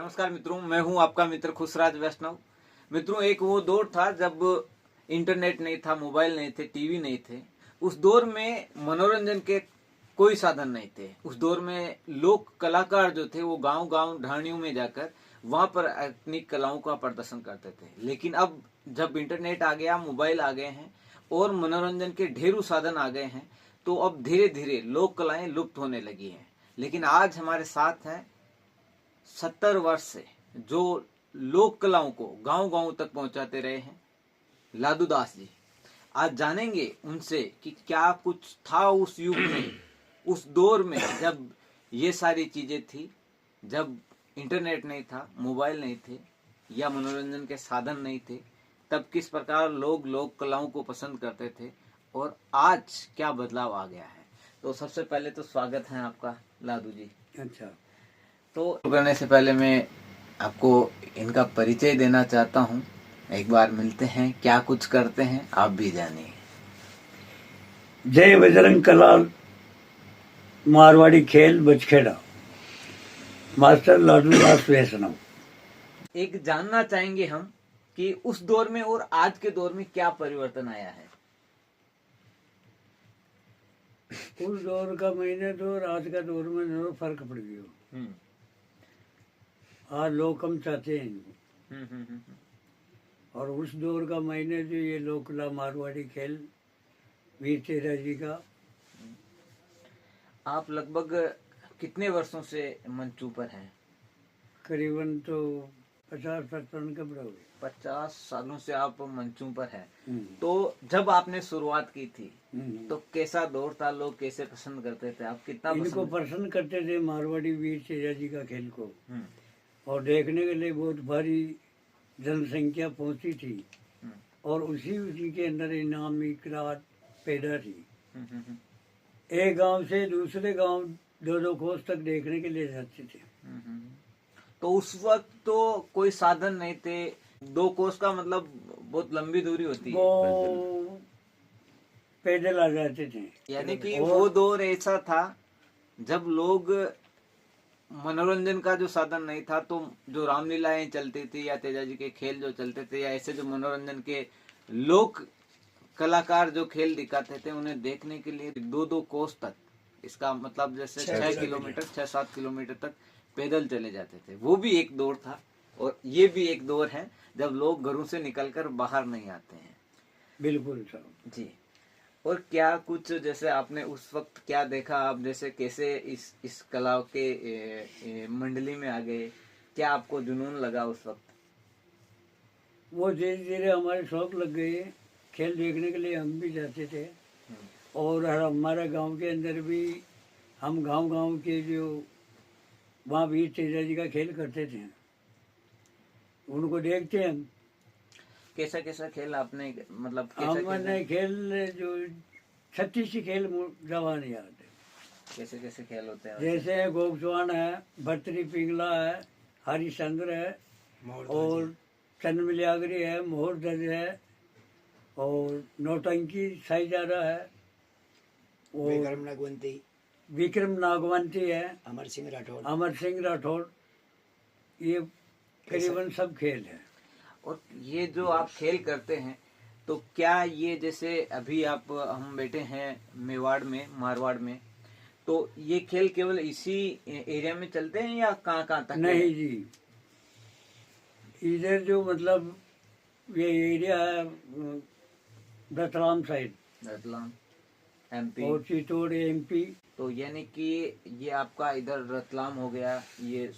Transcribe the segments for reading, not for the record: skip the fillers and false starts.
नमस्कार मित्रों, मैं हूं आपका मित्र खुशराज वैष्णव। मित्रों, एक वो दौर था जब इंटरनेट नहीं था, मोबाइल नहीं थे, टीवी नहीं थे। उस दौर में मनोरंजन के कोई साधन नहीं थे। उस दौर में लोक कलाकार जो थे वो गांव गांव ढाणियों में जाकर वहां पर अपनी कलाओं का प्रदर्शन करते थे। लेकिन अब जब इंटरनेट आ गया, मोबाइल आ गए हैं और मनोरंजन के ढेरों साधन आ गए हैं, तो अब धीरे धीरे लोक कलाएं लुप्त होने लगी हैं। लेकिन आज हमारे साथ हैं 70 वर्ष से जो लोक कलाओं को गांव गांव तक पहुंचाते रहे हैं, लादू दास जी। आज जानेंगे उनसे कि क्या कुछ था उस युग में, उस दौर में जब ये सारी चीजें थी, जब इंटरनेट नहीं था, मोबाइल नहीं थे या मनोरंजन के साधन नहीं थे, तब किस प्रकार लोग लोक कलाओं को पसंद करते थे और आज क्या बदलाव आ गया है। तो सबसे पहले तो स्वागत है आपका लादू जी। अच्छा, तो करने से पहले मैं आपको इनका परिचय देना चाहता हूँ। एक बार मिलते हैं, क्या कुछ करते हैं आप भी जानिए। जय बजरंग कला मारवाड़ी खेल बचखेड़ा, मास्टर लाडू दास वैष्णव। एक जानना चाहेंगे हम कि उस दौर में और आज के दौर में क्या परिवर्तन आया है। उस दौर का महीने तो और आज का दौर में जरूर फर्क पड़ गया। आज लोग कम चाहते हैं इनको। और उस दौर का महीने जो ये लोकला मारवाड़ी खेल वीर तेरा जी का। आप लगभग कितने वर्षों से मंचों पर हैं? करीबन तो 50-55 कब रहोगे। 50 सालों से आप मंचों पर हैं। तो जब आपने शुरुआत की थी तो कैसा दौर था, लोग कैसे पसंद करते थे, आप कितना इनको पसंद करते थे मारवाड़ी वीर तेजा जी का खेल को। और देखने के लिए बहुत भारी जनसंख्या पहुंची थी। और उसी के अंदर इनाम इकरार पैदा थी। एक गांव से दूसरे गांव 2-2 कोस तक देखने के लिए जाते थे। तो उस वक्त तो कोई साधन नहीं थे। 2 कोस का मतलब बहुत लंबी दूरी होती है। वो पैदल आ जाते थे। यानी कि वो दौर ऐसा था जब लोग मनोरंजन का जो साधन नहीं था, तो जो रामलीलाएं चलती थी या तेजा जी के खेल जो चलते थे या ऐसे जो मनोरंजन के लोक कलाकार जो खेल दिखाते थे, उन्हें देखने के लिए 2-2 कोस तक, इसका मतलब जैसे 6 किलोमीटर 6-7 किलोमीटर तक पैदल चले जाते थे। वो भी एक दौर था और ये भी एक दौर है जब लोग घरों से निकलकर बाहर नहीं आते हैं। बिल्कुल साहब जी। और क्या कुछ जैसे आपने उस वक्त क्या देखा, आप जैसे कैसे इस कला के मंडली में आ गए, क्या आपको जुनून लगा उस वक्त? वो धीरे धीरे हमारे शौक लग गए। खेल देखने के लिए हम भी जाते थे। और हमारे गांव के अंदर भी हम गांव गांव के जो वहाँ वीर तेजा जी का खेल करते थे, उनको देखते हैं हम। कैसा कैसा खेल आपने, मतलब हमने खेल जो 36 खेल जवा नहीं आते। कैसे कैसे खेल होते हैं? जैसे गोगसवान है, भर्तरी पिंगला है, हरिश्चंद्र है, और चंद्रमिलियागरी है, मोहर दर्ज है, और नौटंकी साईजारा है, और विक्रम नागवंती है, अमर सिंह राठौर। ये करीबन सब खेल है। और ये जो आप खेल करते हैं, तो क्या ये जैसे अभी हम बैठे हैं मेवाड़ में, मारवाड़ में, तो ये खेल केवल इसी एरिया में चलते हैं या कहाँ कहाँ तक? नहीं जी, इधर जो मतलब ये एरिया है रतलाम साइड, रतलाम एमपी और चित्तौड़ एमपी। तो यानी कि ये आपका इधर रतलाम हो गया, ये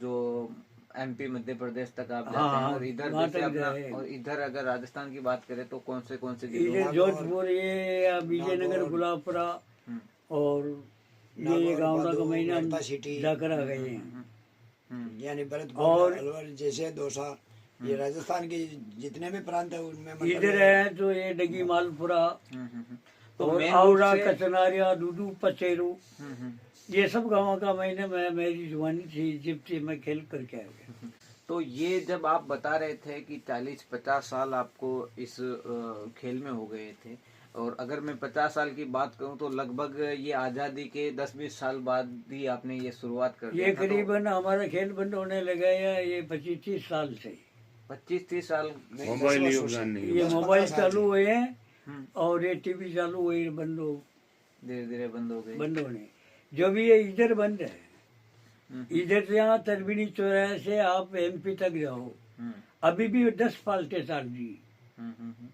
जो एमपी मध्य प्रदेश तक आप जाते हैं। और इधर जैसे अपना, और इधर अगर राजस्थान की बात करें तो कौन से इधर जोधपुर, ये विजयनगर, गुलाबपुरा, और ये गाँव का महीना हम जाकर आ गए हैं। यानी और जैसे दौसा, ये राजस्थान के जितने भी प्रांत है उनमें इधर है तो ये डगी मालपुरा, तो और आवड़ा, कचनारिया, दूदू, पचेरू, ये सब गाँव का महीने में मेरी जुबानी थी जब से मैं खेल करके आ गया। तो ये जब आप बता रहे थे कि 40-50 साल आपको इस खेल में हो गए थे, और अगर मैं 50 साल की बात करूं तो लगभग ये आजादी के 10-20 साल बाद ही आपने ये शुरुआत कर दिया ये था। तो करीबन हमारा खेल बंद होने लगा है ये 25-30 साल से। 25-30 साल में। मोबाइल योगदान नहीं ये 10-15 मोबाइल साल चालू से। हुए हैं हम्म, और ये टीवी चालू हुए धीरे धीरे बंद हो गई। बंद होने। जो भी ये इधर बंद है, हम्म, इधर से यहाँ तरबिनी चौराहे से आप एमपी तक जाओ, हम्म, अभी भी 10 पाल्टे चाल रही हम्म।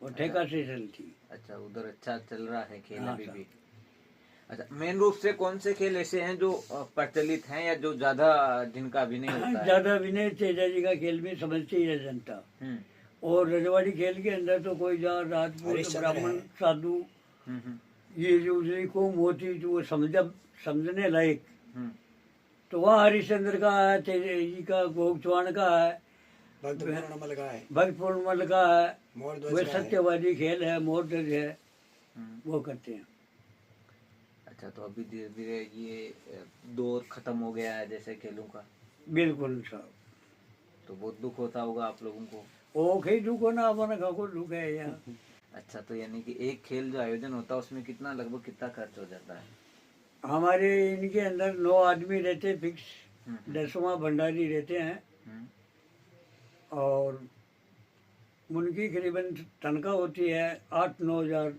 और ठेका से चलती। अच्छा, उधर अच्छा चल रहा है खेल हाँ, अभी सर। भी। अच्छा, मेन रूप से कौन से खेल ऐसे हैं जो प्रचलित हैं या जो ज्यादा जिनका अभिनय होता है? ज्यादा विनय तेजा जी का खेल भी समझती है जनता। हम्म, और रजवाड़ी खेल के अंदर तो कोई जहाँ राजपूत हरिश्चंद्र ब्राह्मण है। साधु हम्म, ये जो दूसरी कौम होती जो वो समझने लायक, हम्म, तो वहाँ हरिश्चंद्र का है, तेजे जी का, गोग चौहान का है, भक्त पूर्णमल का है, भक्त पूर्णमल का है, मोर वे ध्वज का है। सत्यवादी खेल है, मोरध्वज है, हम्म। वो करते हैं। अच्छा, तो अभी धीरे धीरे ये दौर खत्म हो गया है जैसे खेलों का, बिल्कुल साहब। तो बहुत दुख होता होगा आप लोगों को। ओ कहीं दुख होना हमारा खाको दुख है यहाँ। अच्छा, तो यानी कि एक खेल जो आयोजन होता है उसमें कितना लगभग कितना खर्च हो जाता है? हमारे इनके अंदर 9 आदमी रहते फिक्स, हम्म, 10वां भंडारी रहते हैं हम्म, और उनकी करीबन तनख्वाह होती है 8-9 हजार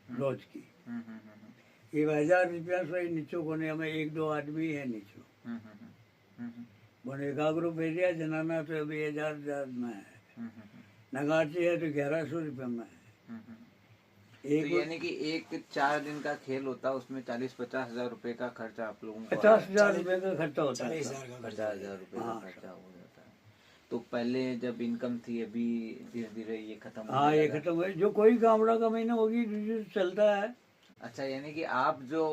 रोज की। हम्म, हम्म, हम्म, ये 1000 रुपया से नीचो कोने हमें 1-2 आदमी है नीचो हम्म, हम्म, हम्म, बोले एकाग्रो भेजिया जनाना तो अभी 1000 में है, हम्म, नगाची है तो 1100 रुपये में है। हम्म। तो एक यानी कि एक 4 दिन का खेल होता है उसमें 40-50 हजार रुपए का खर्चा आप लोगों को 50,000 रुपये का खर्चा होता है। 40,000 का 50 हजार रुपए का हाँ, खर्चा हो जाता है। तो पहले जब इनकम थी, अभी धीरे धीरे ये खत्म हाँ होने ये लगा। खत्म है, जो कोई गामड़ा का महीना होगी जो चलता है। अच्छा, यानी कि आप जो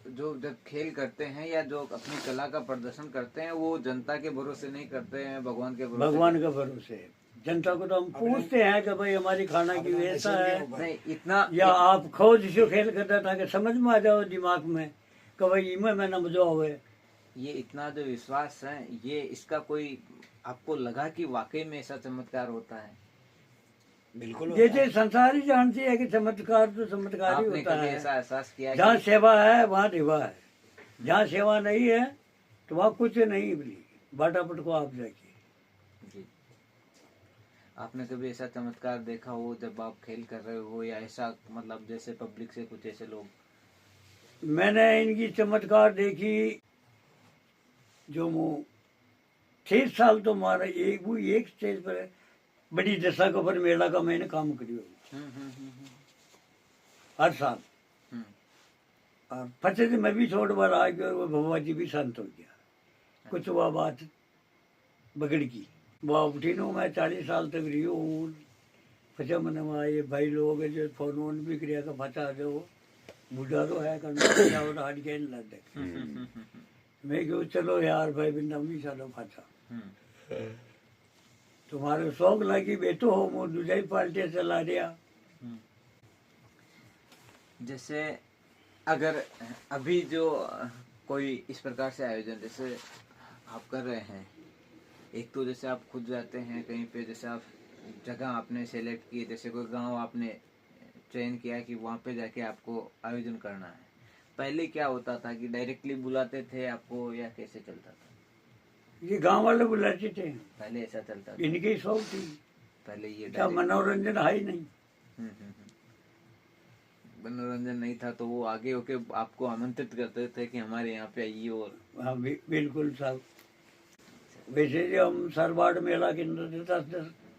जो जब खेल करते हैं या जो अपनी कला का प्रदर्शन करते हैं वो जनता के भरोसे नहीं करते हैं, भगवान के भरोसे। भगवान का भरोसे है। जनता को तो हम पूछते हैं कि भाई हमारी खाना की व्यवस्था है नहीं इतना या आप खोज जो खेल करता था कि समझ में आ जाओ दिमाग में कि भाई इमे में न मजा आवे। ये इतना जो विश्वास है, ये इसका कोई आपको लगा कि वाकई में ऐसा चमत्कार होता है? बिल्कुल होता जैसे संसार ही जानती है कि चमत्कार तो चमत्कार ही आपने होता कभी है। ऐसा एहसास किया जहाँ कि सेवा है वहाँ देवा है, जहाँ सेवा नहीं है तो वहाँ कुछ नहीं मिली। बाटापट को आप जाके जी, आपने कभी ऐसा चमत्कार देखा हो जब आप खेल कर रहे हो, या ऐसा मतलब जैसे पब्लिक से कुछ ऐसे लोग? मैंने इनकी चमत्कार देखी जो मुँह 6 साल तो मारा एक स्टेज पर बड़ी दशा के ऊपर मेला का मैंने काम करियो हर साल। हम्म, और फटे से मैं भी छोड़ बार आ गया और वो भगवा जी भी शांत हो गया। कुछ वह बात बगड़ की वह उठीनो मैं 40 साल तक रही हूँ। फचा मन में ये भाई लोग जो फोन वोन भी क्रिया का फचा दो बूढ़ा तो है करना और हाथ के लग दे। मैं क्यों चलो यार भाई बिना भी चलो फचा तुम्हारे शौक लगी बेटो हो मो दूसरी पार्टी चला दिया। जैसे अगर अभी जो कोई इस प्रकार से आयोजन जैसे आप कर रहे हैं, एक तो जैसे आप खुद जाते हैं कहीं पे, जैसे आप जगह आपने सेलेक्ट की, जैसे कोई गांव आपने चयन किया कि वहां पे जाके आपको आयोजन करना है। पहले क्या होता था कि डायरेक्टली बुलाते थे आपको या कैसे चलता था? ये गांव वाले बुलाते थे, पहले ऐसा चलता था? इनकी शौक थी। पहले ये क्या मनोरंजन है ही नहीं। मनोरंजन नहीं था तो वो आगे होके आपको आमंत्रित करते थे कि हमारे यहाँ पे आइए। और हाँ बिल्कुल साहब। वैसे जो हम सरवाड़ मेला के अंदर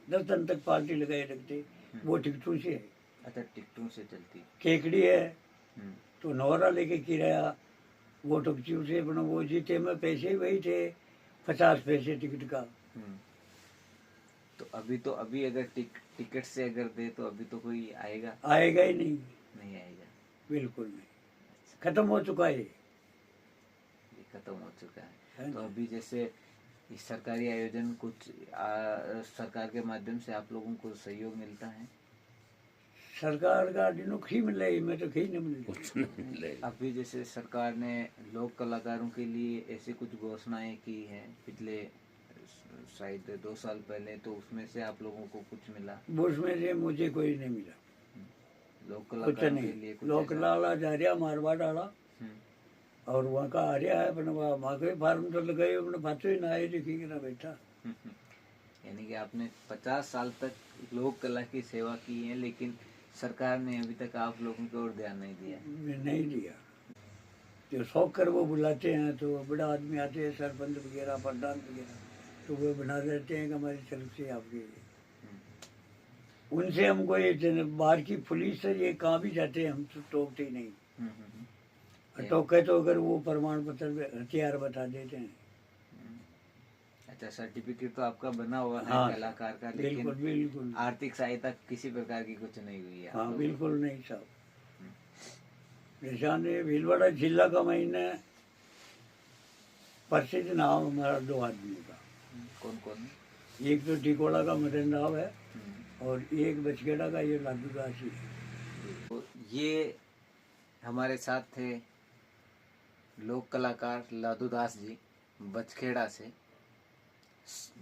10 दिन तक पार्टी लगाए रखते, वो टिकटों से है। अच्छा, टिकटों से चलती। केकड़ी है हम्म, तो नौरा लेके किराया, वो टुकचियों से अपना वो जीते में पैसे वही थे 50 पैसे टिकट का। हम्म। तो अभी अगर टिकट से अगर दे तो अभी तो कोई आएगा? आएगा ही नहीं, नहीं आएगा। बिल्कुल नहीं, खत्म हो चुका है। ये खत्म हो चुका है। है तो ना? अभी जैसे इस सरकारी आयोजन कुछ सरकार के माध्यम से आप लोगों को सहयोग मिलता है? सरकार का दिनों खी मिले, मैं तो खी नहीं मिली। कुछ नहीं मिलेगा। अभी जैसे सरकार ने लोक कलाकारों के लिए ऐसी कुछ घोषणाएं की हैं पिछले शायद 2 साल पहले, तो उसमें से आप लोगों को कुछ मिला? वो उसमें से मुझे कोई नहीं मिला। लोक कुछ कलाकार के लिए नहीं कुछ लोक ऐसा- लाला जा रहा मारवाड़ वाला हम्म, और वहाँ का आ रहा है अपने वहाँ के फार्म तो लगाए अपने बातों ही ना आए लिखेंगे ना बैठा यानी कि आपने 50 साल तक लोक कला की सेवा की है, लेकिन सरकार ने अभी तक आप लोगों की ओर ध्यान नहीं दिया। नहीं दिया। जो शौक कर वो बुलाते हैं तो बड़ा आदमी आते हैं सरपंच वगैरह प्रधान वगैरह तो वो बना देते हैं कि हमारी तरफ से आपके लिए। उनसे हमको ये बाहर की पुलिस से ये कहाँ भी जाते हैं हम तो टोकते ही नहीं। हम्म, हम्म, टोके तो अगर वो प्रमाण पत्र हथियार बता देते हैं। अच्छा, सर्टिफिकेट तो आपका बना हुआ है हाँ, कलाकार का, बिल्कुल लेकिन बिल्कुल। आर्थिक सहायता किसी प्रकार की कुछ नहीं हुई है आप हाँ लोगों को। बिल्कुल नहीं साहब। निशान भीलवाड़ा जिला का महीने प्रसिद्ध नाम हमारा 2 आदमी का। कौन कौन? एक तो टिकोड़ा का मदन राव है हम्म, और एक बचखेड़ा का ये लालू दास ही है। तो ये हमारे साथ थे लोक कलाकार लादू दास जी बचखेड़ा से,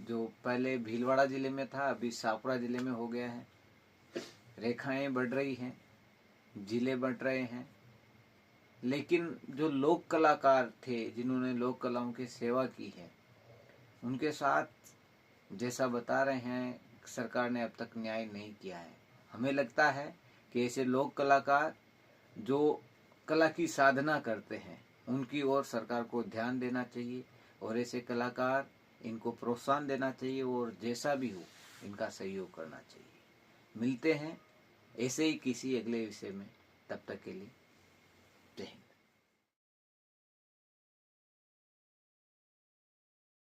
जो पहले भीलवाड़ा जिले में था, अभी सापुड़ा जिले में हो गया है। रेखाएं बढ़ रही हैं, जिले बढ़ रहे हैं, लेकिन जो लोक कलाकार थे जिन्होंने लोक कलाओं की सेवा की है, उनके साथ जैसा बता रहे हैं सरकार ने अब तक न्याय नहीं किया है। हमें लगता है कि ऐसे लोक कलाकार जो कला की साधना करते हैं उनकी ओर सरकार को ध्यान देना चाहिए, और ऐसे कलाकार इनको प्रोत्साहन देना चाहिए, और जैसा भी हो इनका सहयोग करना चाहिए। मिलते हैं ऐसे ही किसी अगले विषय में, तब तक के लिए जय हिंद।